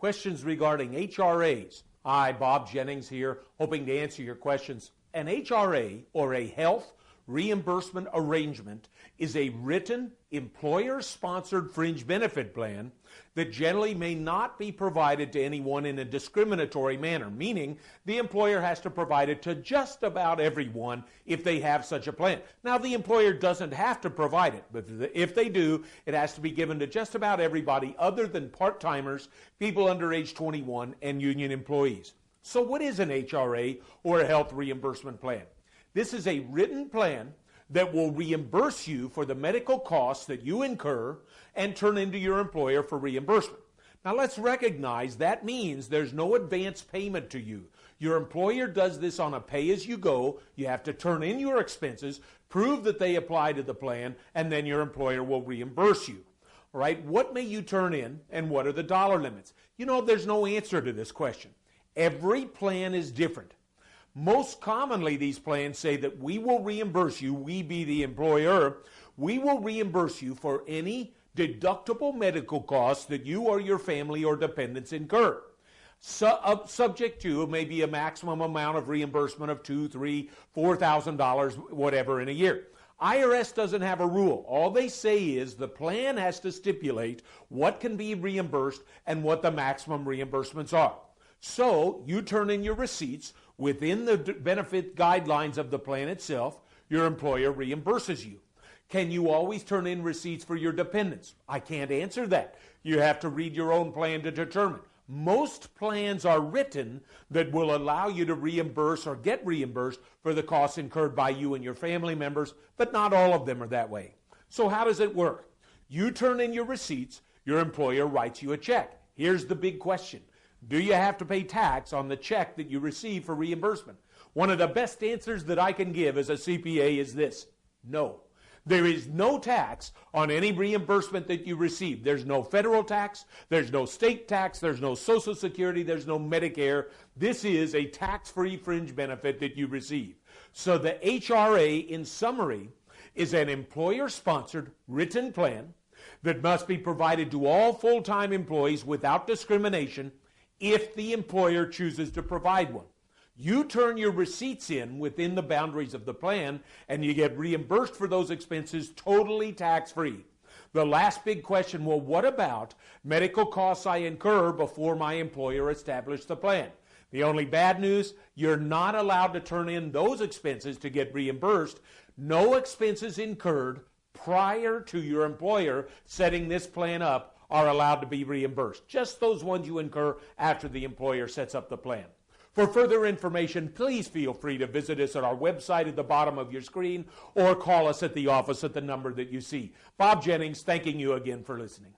questions regarding HRAs. Hi, Bob Jennings here, hoping to answer your questions. An HRA, or a health reimbursement arrangement, is a written employer-sponsored fringe benefit plan that generally may not be provided to anyone in a discriminatory manner, meaning the employer has to provide it to just about everyone if they have such a plan. Now, the employer doesn't have to provide it, but if they do, it has to be given to just about everybody other than part-timers, people under age 21, and union employees. So what is an HRA, or a health reimbursement plan? This is a written plan that will reimburse you for the medical costs that you incur and turn into your employer for reimbursement. Now let's recognize that means there's no advance payment to you. Your employer does this on a pay-as-you-go. You have to turn in your expenses, prove that they apply to the plan, and then your employer will reimburse you. All right, what may you turn in and what are the dollar limits? You know, there's no answer to this question. Every plan is different. Most commonly, these plans say that we will reimburse you, we be the employer, we will reimburse you for any deductible medical costs that you or your family or dependents incur. Subject to maybe a maximum amount of reimbursement of $2,000, $3,000, $4,000, whatever in a year. IRS doesn't have a rule. All they say is the plan has to stipulate what can be reimbursed and what the maximum reimbursements are. So you turn in your receipts within the benefit guidelines of the plan itself. Your employer reimburses you. Can you always turn in receipts for your dependents? I can't answer that. You have to read your own plan to determine. Most plans are written that will allow you to reimburse or get reimbursed for the costs incurred by you and your family members, but not all of them are that way. So how does it work? You turn in your receipts, your employer writes you a check. Here's the big question. Do you have to pay tax on the check that you receive for reimbursement? One of the best answers that I can give as a CPA is this: no. There is no tax on any reimbursement that you receive. There's no federal tax, there's no state tax, there's no Social Security, there's no Medicare. This is a tax-free fringe benefit that you receive. So the HRA, in summary, is an employer-sponsored written plan that must be provided to all full-time employees without discrimination if the employer chooses to provide one. You turn your receipts in within the boundaries of the plan, and you get reimbursed for those expenses totally tax-free. The last big question, well, what about medical costs I incur before my employer established the plan? The only bad news, you're not allowed to turn in those expenses to get reimbursed. No expenses incurred prior to your employer setting this plan up are allowed to be reimbursed. Just those ones you incur after the employer sets up the plan. For further information, please feel free to visit us at our website at the bottom of your screen or call us at the office at the number that you see. Bob Jennings, thanking you again for listening.